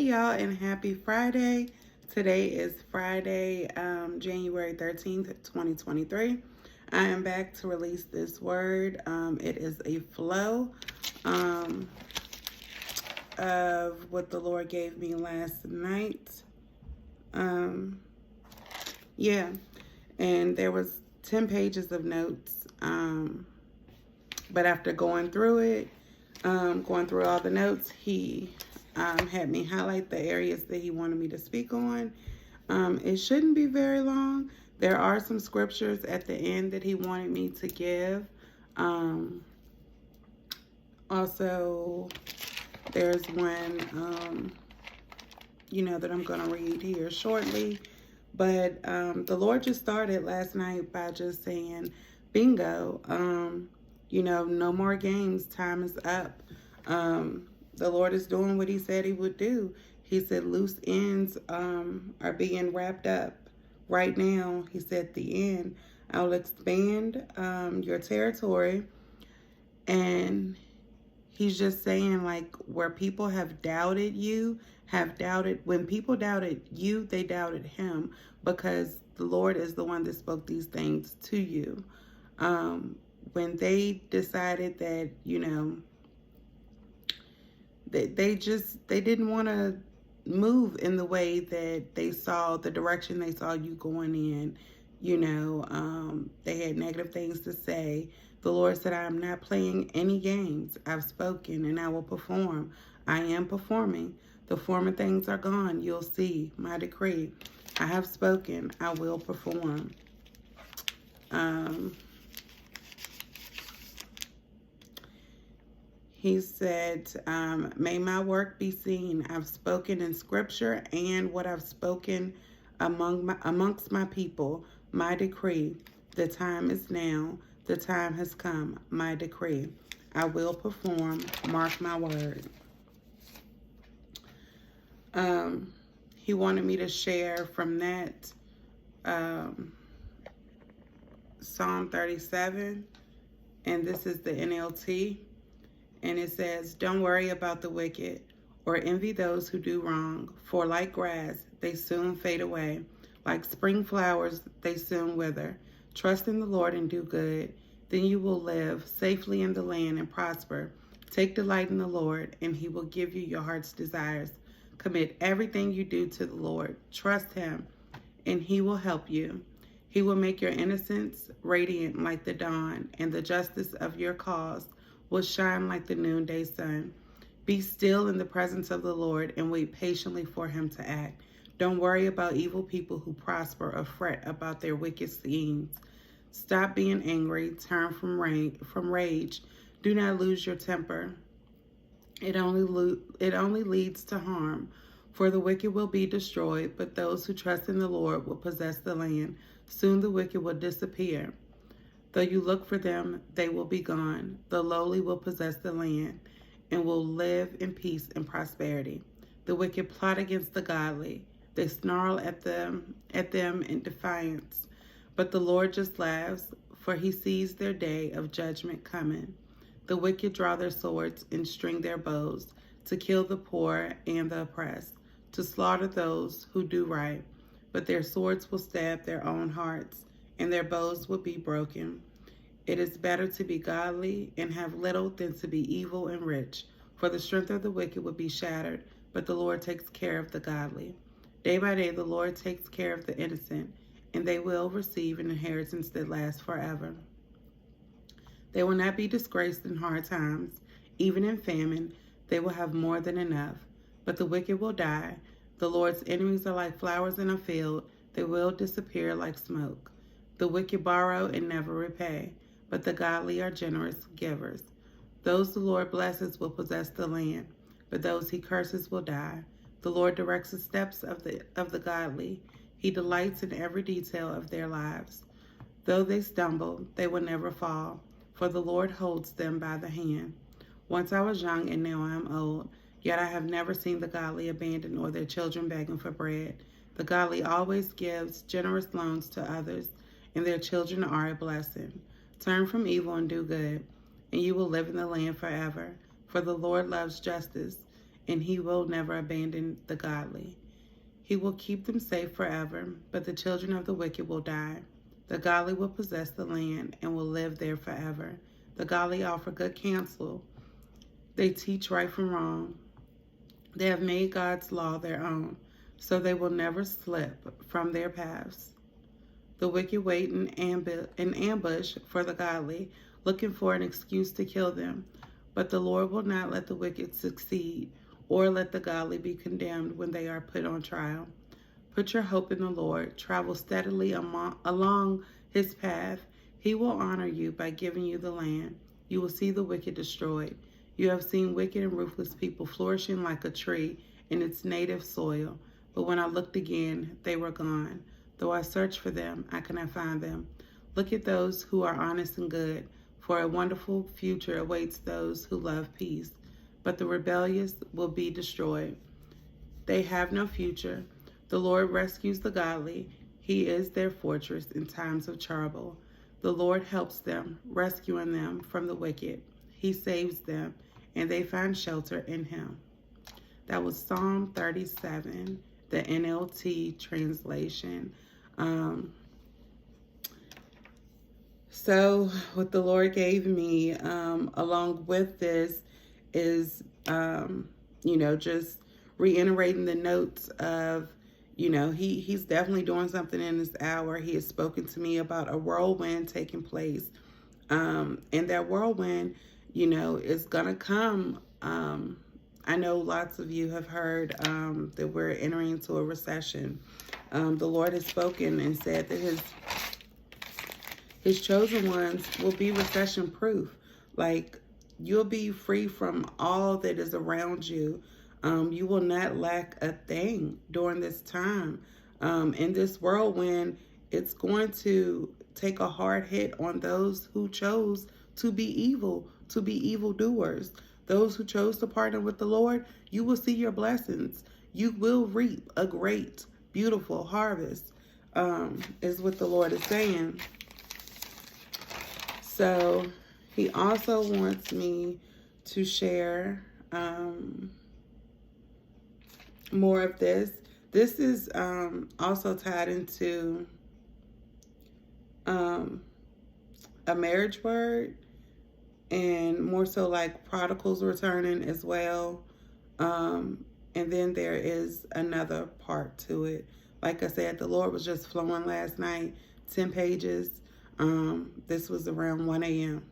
y'all, and happy Friday. Today is Friday, January 13th, 2023. I am back to release this word. It is a flow of what the Lord gave me last night. Yeah, and there was 10 pages of notes. But after going through it, going through all the notes, he had me highlight the areas that he wanted me to speak on. It shouldn't be very long. There are some scriptures at the end that he wanted me to give. Also, there's one, that I'm going to read here shortly. But the Lord just started last night by just saying, bingo, no more games. Time is up. The Lord is doing what he said he would do. He said loose ends are being wrapped up right now. He said the end. I'll expand your territory. And he's just saying, like, where people have doubted you, when people doubted you, they doubted him, because the Lord is the one that spoke these things to you. When they decided that, they didn't want to move in the way that they saw, the direction they saw you going in, they had negative things to say. The Lord said, I am not playing any games. I've spoken and I will perform. I am performing. The former things are gone. You'll see my decree. I have spoken. I will perform. He said, may my work be seen. I've spoken in scripture and what I've spoken amongst my people. My decree. The time is now. The time has come. My decree. I will perform. Mark my word. He wanted me to share from that Psalm 37. And this is the NLT. And it says, don't worry about the wicked or envy those who do wrong, for like grass, they soon fade away. Like spring flowers, they soon wither. Trust in the Lord and do good. Then you will live safely in the land and prosper. Take delight in the Lord, and he will give you your heart's desires. Commit everything you do to the Lord. Trust him, and he will help you. He will make your innocence radiant like the dawn, and the justice of your cause will shine like the noonday sun. Be still in the presence of the Lord and wait patiently for him to act. Don't worry about evil people who prosper or fret about their wicked schemes. Stop being angry. Turn from rage. Do not lose your temper. It only leads to harm. For the wicked will be destroyed, but those who trust in the Lord will possess the land. Soon the wicked will disappear. Though you look for them, they will be gone. The lowly will possess the land and will live in peace and prosperity. The wicked plot against the godly. They snarl at them in defiance. But the Lord just laughs, for he sees their day of judgment coming. The wicked draw their swords and string their bows to kill the poor and the oppressed, to slaughter those who do right. But their swords will stab their own hearts, and their bows will be broken. It is better to be godly and have little than to be evil and rich, for the strength of the wicked will be shattered, but the Lord takes care of the godly. Day by day the Lord takes care of the innocent, and they will receive an inheritance that lasts forever. They will not be disgraced in hard times. Even in famine, they will have more than enough. But the wicked will die. The Lord's enemies are like flowers in a field. They will disappear like smoke. The wicked borrow and never repay, but the godly are generous givers. Those the Lord blesses will possess the land, but those he curses will die. The Lord directs the steps of the godly. He delights in every detail of their lives. Though they stumble, they will never fall, for the Lord holds them by the hand. Once I was young, and now I am old, yet I have never seen the godly abandoned or their children begging for bread. The godly always gives generous loans to others, and their children are a blessing. Turn from evil and do good, and you will live in the land forever. For the Lord loves justice, and he will never abandon the godly. He will keep them safe forever, but the children of the wicked will die. The godly will possess the land and will live there forever. The godly offer good counsel. They teach right from wrong. They have made God's law their own, so they will never slip from their paths. The wicked wait in ambush for the godly, looking for an excuse to kill them. But the Lord will not let the wicked succeed, or let the godly be condemned when they are put on trial. Put your hope in the Lord. Travel steadily along his path. He will honor you by giving you the land. You will see the wicked destroyed. You have seen wicked and ruthless people flourishing like a tree in its native soil. But when I looked again, they were gone. Though I searched for them, I cannot find them. Look at those who are honest and good, for a wonderful future awaits those who love peace. But the rebellious will be destroyed. They have no future. The Lord rescues the godly. He is their fortress in times of trouble. The Lord helps them, rescuing them from the wicked. He saves them, and they find shelter in him. That was Psalm 37, the NLT translation. So what the Lord gave me along with this is, just reiterating the notes of, he's definitely doing something in this hour. He has spoken to me about a whirlwind taking place. And that whirlwind, is going to come. I know lots of you have heard that we're entering into a recession. The Lord has spoken and said that his chosen ones will be recession proof. Like, you'll be free from all that is around you. You will not lack a thing during this time. In this whirlwind, it's going to take a hard hit on those who chose to be evil, to be evildoers. Those who chose to partner with the Lord, you will see your blessings. You will reap a great, beautiful harvest, is what the Lord is saying. So he also wants me to share more of this. This is also tied into a marriage word, and more so like prodigals returning as well. And then there is another part to it. Like I said, the Lord was just flowing last night, 10 pages. This was around 1 a.m.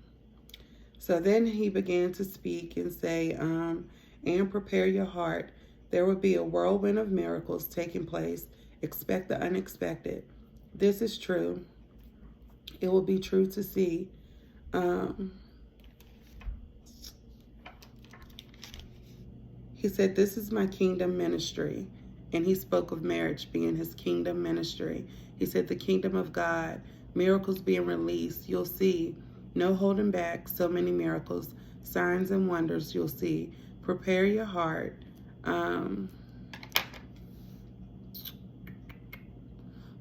So then he began to speak and say, and prepare your heart. There will be a whirlwind of miracles taking place. Expect the unexpected. This is true. It will be true to see. He said, this is my kingdom ministry. And he spoke of marriage being his kingdom ministry. He said, the kingdom of God, miracles being released. You'll see. No holding back. So many miracles, signs and wonders you'll see. Prepare your heart.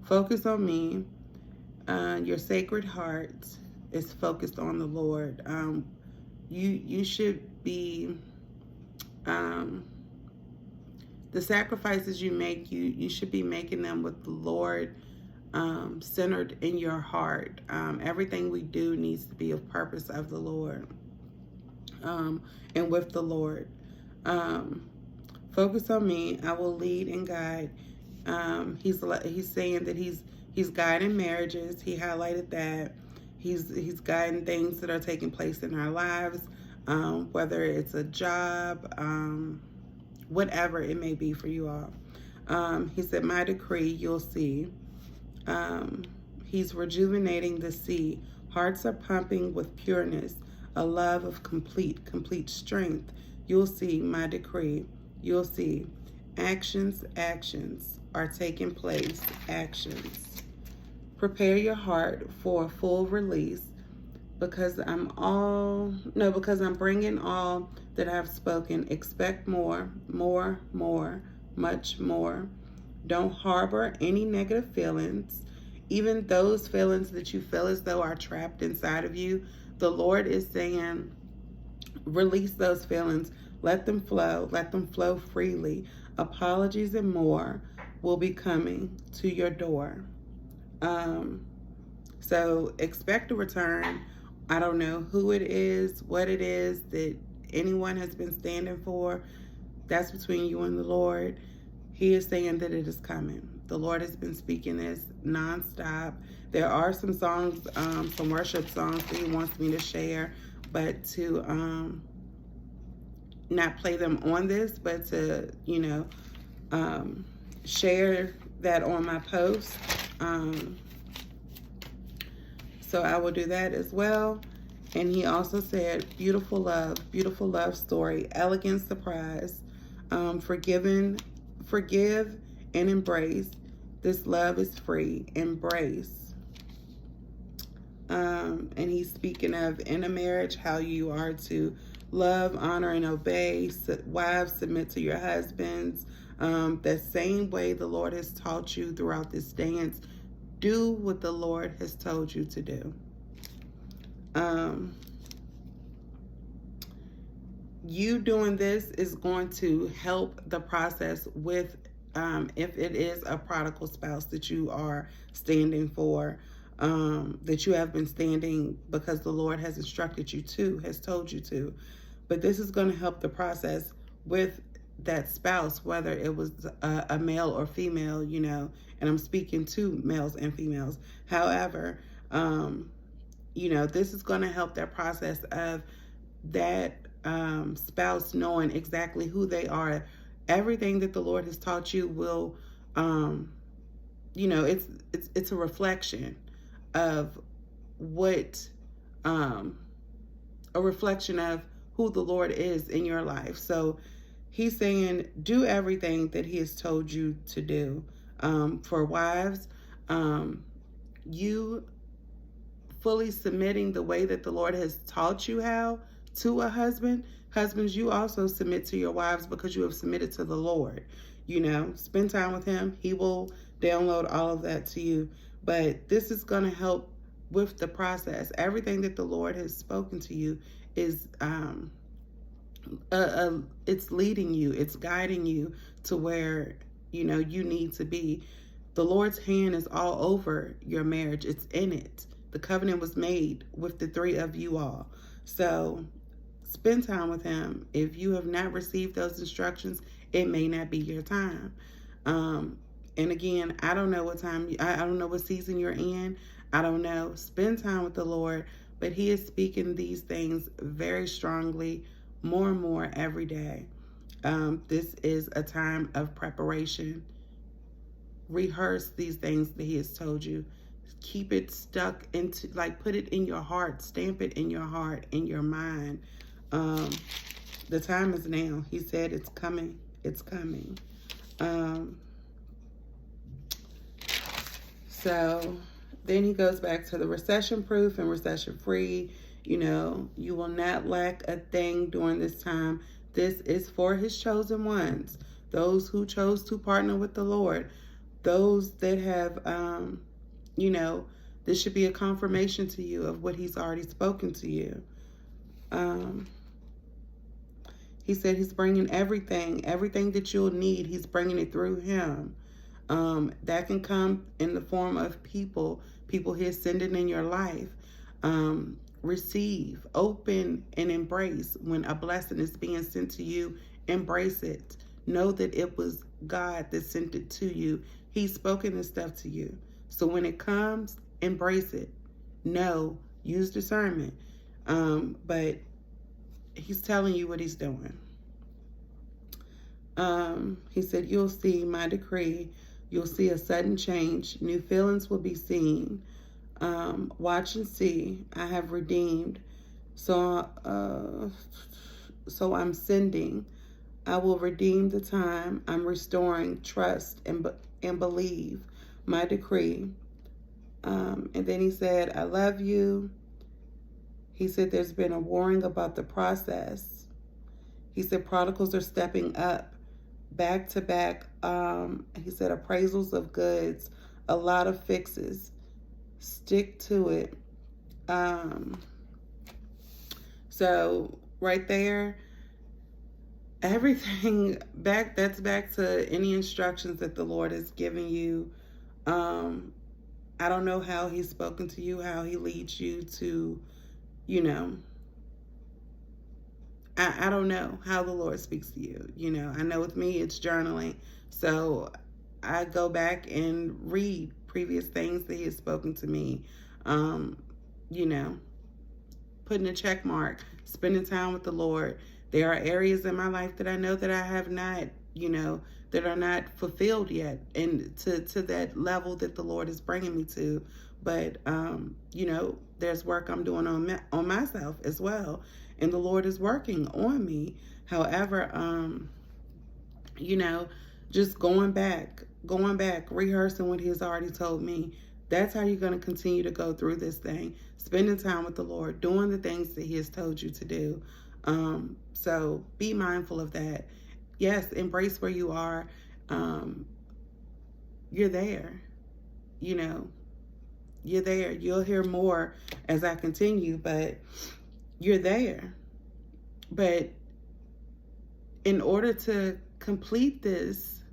Focus on me. Your sacred heart is focused on the Lord. You should be, the sacrifices you make, you should be making them with the Lord centered in your heart. Everything we do needs to be of purpose of the Lord, and with the Lord. Focus on me. I will lead and guide. He's saying that he's guiding marriages. He highlighted that. He's guiding things that are taking place in our lives, whether it's a job, whatever it may be for you all. He said, my decree, you'll see. He's rejuvenating the sea. Hearts are pumping with pureness, a love of complete strength. You'll see my decree. You'll see. Actions are taking place. Actions. Prepare your heart for a full release, because I'm bringing all that I've spoken. Expect more, much more. Don't harbor any negative feelings, even those feelings that you feel as though are trapped inside of you. The Lord is saying, release those feelings. Let them flow. Let them flow freely. Apologies and more will be coming to your door. Um, so expect a return. I don't know who it is, what it is that anyone has been standing for. That's between you and the Lord. He is saying that it is coming. The Lord has been speaking this nonstop. There are some songs, some worship songs that he wants me to share, but to not play them on this, but to, share that on my post. So I will do that as well. And he also said, beautiful love story, elegant surprise, forgive and embrace. This love is free, embrace. And he's speaking of in a marriage, how you are to love, honor, and obey. Wives, submit to your husbands. The same way the Lord has taught you throughout this dance, do what the Lord has told you to do. You doing this is going to help the process with, if it is a prodigal spouse that you are standing for, that you have been standing because the Lord has instructed you to, has told you to. But this is going to help the process with that spouse, whether it was a male or female, and I'm speaking to males and females. However, this is going to help that process of that spouse knowing exactly who they are. Everything that the Lord has taught you will, it's a reflection of what, a reflection of who the Lord is in your life. So he's saying, do everything that he has told you to do. For wives, you fully submitting the way that the Lord has taught you how to a husband. Husbands, you also submit to your wives because you have submitted to the Lord. Spend time with him. He will download all of that to you. But this is going to help with the process. Everything that the Lord has spoken to you is, it's leading you. It's guiding you to where, you need to be. The Lord's hand is all over your marriage. It's in it. The covenant was made with the three of you all. So spend time with him. If you have not received those instructions, it may not be your time. And again, I don't know what time, I don't know what season you're in. I don't know. Spend time with the Lord, but he is speaking these things very strongly, more and more every day. This is a time of preparation. Rehearse these things that he has told you. Keep it stuck into, put it in your heart, stamp it in your heart, in your mind. The time is now. He said it's coming. It's coming. So then he goes back to the recession proof and recession free. You will not lack a thing during this time. This is for his chosen ones, those who chose to partner with the Lord, those that have, this should be a confirmation to you of what he's already spoken to you. He said he's bringing everything that you'll need. He's bringing it through him. That can come in the form of people he's sending in your life. Receive, open, and embrace. When a blessing is being sent to you, embrace it. Know that it was God that sent it to you. He's spoken this stuff to you. So when it comes, embrace it. Know, use discernment. But he's telling you what he's doing. He said, you'll see my decree. You'll see a sudden change. New feelings will be seen. Watch and see. I have redeemed. So I'm sending. I will redeem the time. I'm restoring trust and believe my decree. And then he said, I love you. He said, there's been a warring about the process. He said, prodigals are stepping up back to back. He said, appraisals of goods, a lot of fixes. Stick to it. So right there, everything back, that's back to any instructions that the Lord has given you. I don't know how he's spoken to you, how he leads you to, you know, I don't know how the Lord speaks to you. I know with me it's journaling. So I go back and read previous things that he has spoken to me. Um, you know, putting a check mark, spending time with the Lord. There are areas in my life that I know that I have not, that are not fulfilled yet, and to that level that the Lord is bringing me to. But there's work I'm doing on myself as well, and the Lord is working on me. However, just going back, rehearsing what He has already told me. That's how you're going to continue to go through this thing. Spending time with the Lord, doing the things that He has told you to do. So be mindful of that. Yes, embrace where you are. You're there. You're there. You'll hear more as I continue, but you're there. But in order to complete this,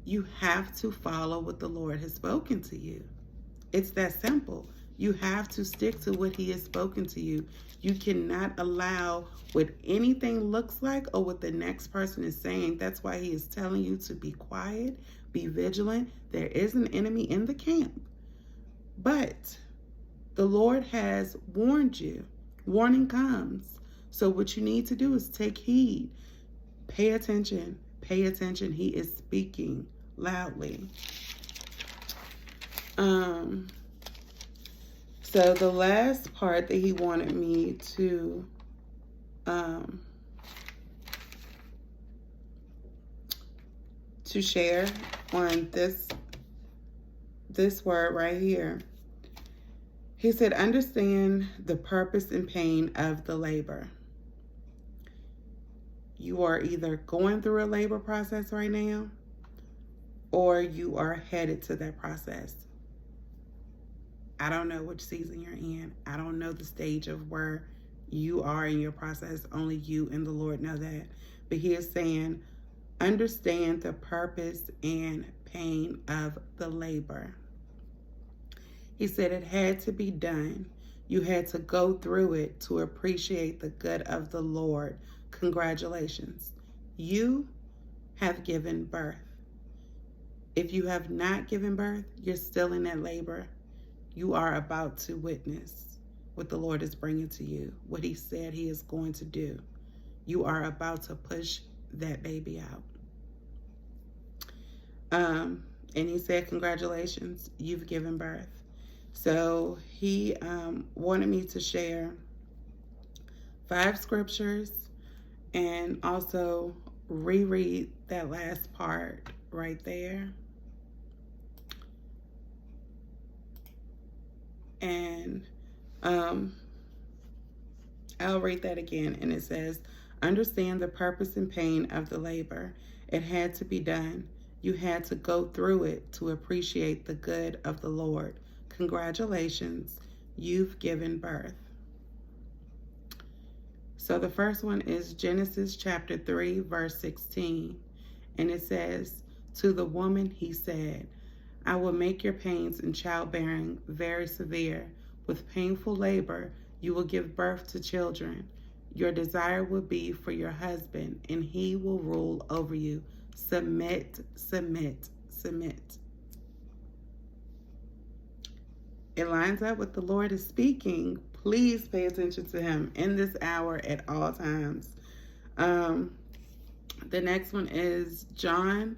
you have to follow what the Lord has spoken to you. It's that simple. You have to stick to what He has spoken to you. You cannot allow what anything looks like or what the next person is saying. That's why He is telling you to be quiet, be vigilant. There is an enemy in the camp. But the Lord has warned you. Warning comes. So what you need to do is take heed. Pay attention. Pay attention. He is speaking loudly. So the last part that He wanted me to share on this word right here. He said, understand the purpose and pain of the labor. You are either going through a labor process right now, or you are headed to that process. I don't know which season you're in. I don't know the stage of where you are in your process. Only you and the Lord know that. But He is saying, understand the purpose and pain of the labor. He said it had to be done. You had to go through it to appreciate the good of the Lord. Congratulations. You have given birth. If you have not given birth, you're still in that labor. You are about to witness what the Lord is bringing to you, what He said He is going to do. You are about to push that baby out. And He said, congratulations, you've given birth. So He wanted me to share 5 scriptures and also reread that last part right there. And I'll read that again. And it says, understand the purpose and pain of the labor. It had to be done. You had to go through it to appreciate the good of the Lord. Congratulations, you've given birth. So the first one is Genesis chapter 3, verse 16. And it says, to the woman He said, I will make your pains in childbearing very severe. With painful labor, you will give birth to children. Your desire will be for your husband, and he will rule over you. Submit, submit, submit. It lines up with the Lord is speaking. Please pay attention to Him in this hour at all times. The next one is John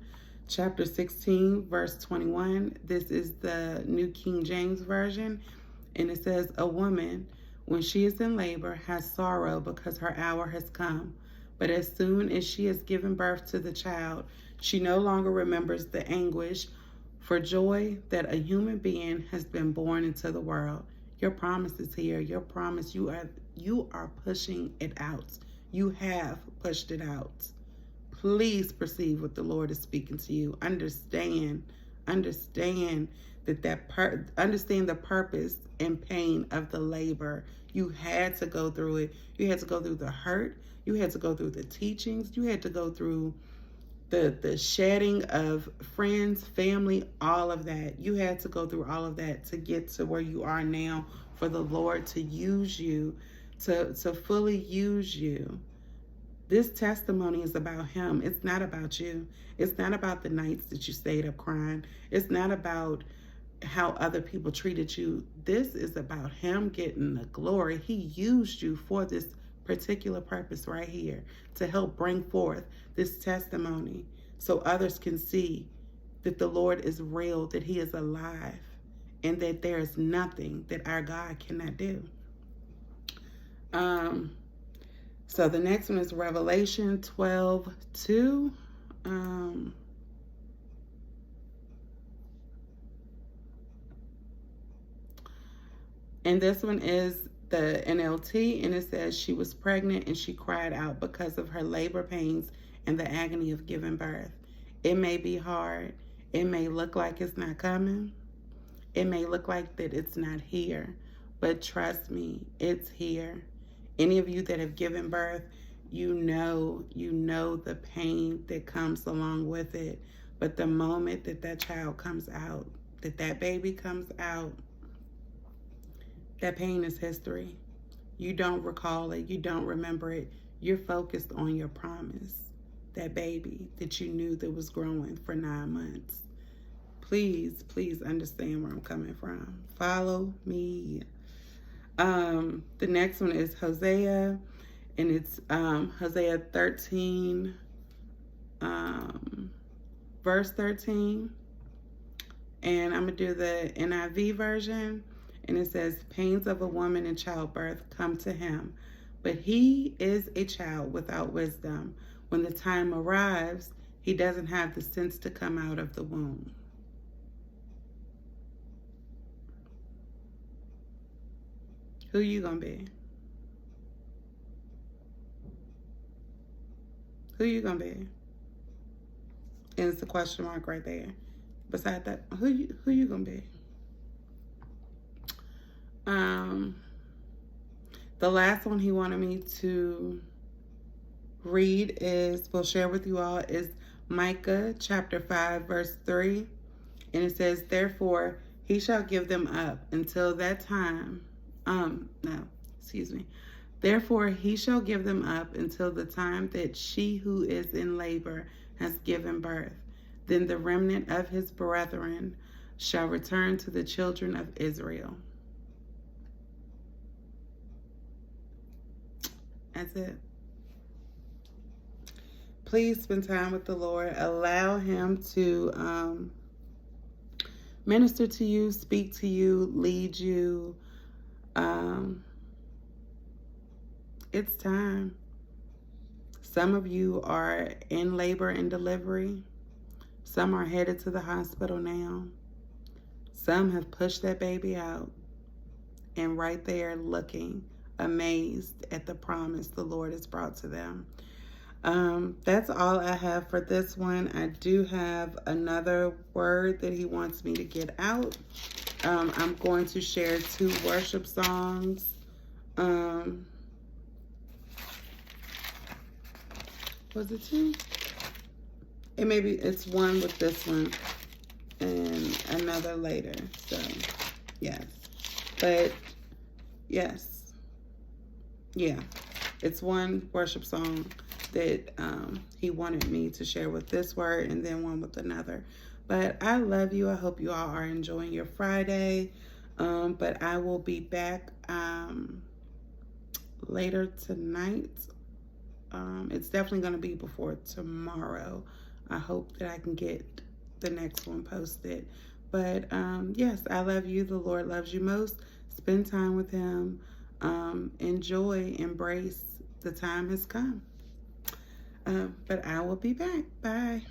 chapter 16, verse 21. This is the New King James Version. And it says, a woman, when she is in labor, has sorrow because her hour has come. But as soon as she has given birth to the child, she no longer remembers the anguish for joy that a human being has been born into the world. Your promise is here. Your promise, you are pushing it out. You have pushed it out. Please perceive what the Lord is speaking to you. Understand understand understand the purpose and pain of the labor. You had to go through it. You had to go through the hurt. You had to go through the teachings. You had to go through the shedding of friends, family, all of that. You had to go through all of that to get to where you are now, for the Lord to use you, to fully use you. This testimony is about him. It's not about you. It's not about the nights that you stayed up crying. It's not about how other people treated you. This is about him getting the glory. He used you for this particular purpose right here, to help bring forth this testimony so others can see that the Lord is real, that he is alive, and that there is nothing that our God cannot do. So the next one is Revelation 12:2. And this one is the NLT, and it says, she was pregnant and she cried out because of her labor pains and the agony of giving birth. It may be hard. It may look like it's not coming. It may look like that it's not here, but trust me, it's here. Any of you that have given birth, you know the pain that comes along with it. But the moment that that child comes out, that baby comes out, that pain is history. You don't recall it. You don't remember it. You're focused on your promise, that baby that you knew that was growing for 9 months. Please, please understand where I'm coming from. Follow me. The next one is Hosea, and it's Hosea 13, verse 13. And I'm going to do the NIV version. And it says, pains of a woman in childbirth come to him, but he is a child without wisdom. When the time arrives, he doesn't have the sense to come out of the womb. Who you gonna be? Who you gonna be? And it's a question mark right there. Beside that, who you gonna be? The last one he wanted me to read will share with you all, is Micah chapter 5, verse 3. And it says, therefore, he shall give them up until that time. Therefore, he shall give them up until the time that she who is in labor has given birth. Then the remnant of his brethren shall return to the children of Israel. That's it. Please spend time with the Lord. Allow him to minister to you, speak to you, lead you. It's time. Some of you are in labor and delivery. Some are headed to the hospital now. Some have pushed that baby out and right there looking, amazed at the promise the Lord has brought to them. That's all I have for this one. I do have another word that he wants me to get out. I'm going to share 2 worship songs. Was it 2? It's one with this one and another later. So, yes. But, yes. Yeah. It's one worship song that he wanted me to share with this word, and then one with another. But I love you. I hope you all are enjoying your Friday. But I will be back later tonight. It's definitely going to be before tomorrow. I hope that I can get the next one posted. But yes, I love you. The Lord loves you most. Spend time with him. Enjoy, embrace. The time has come. But I will be back. Bye.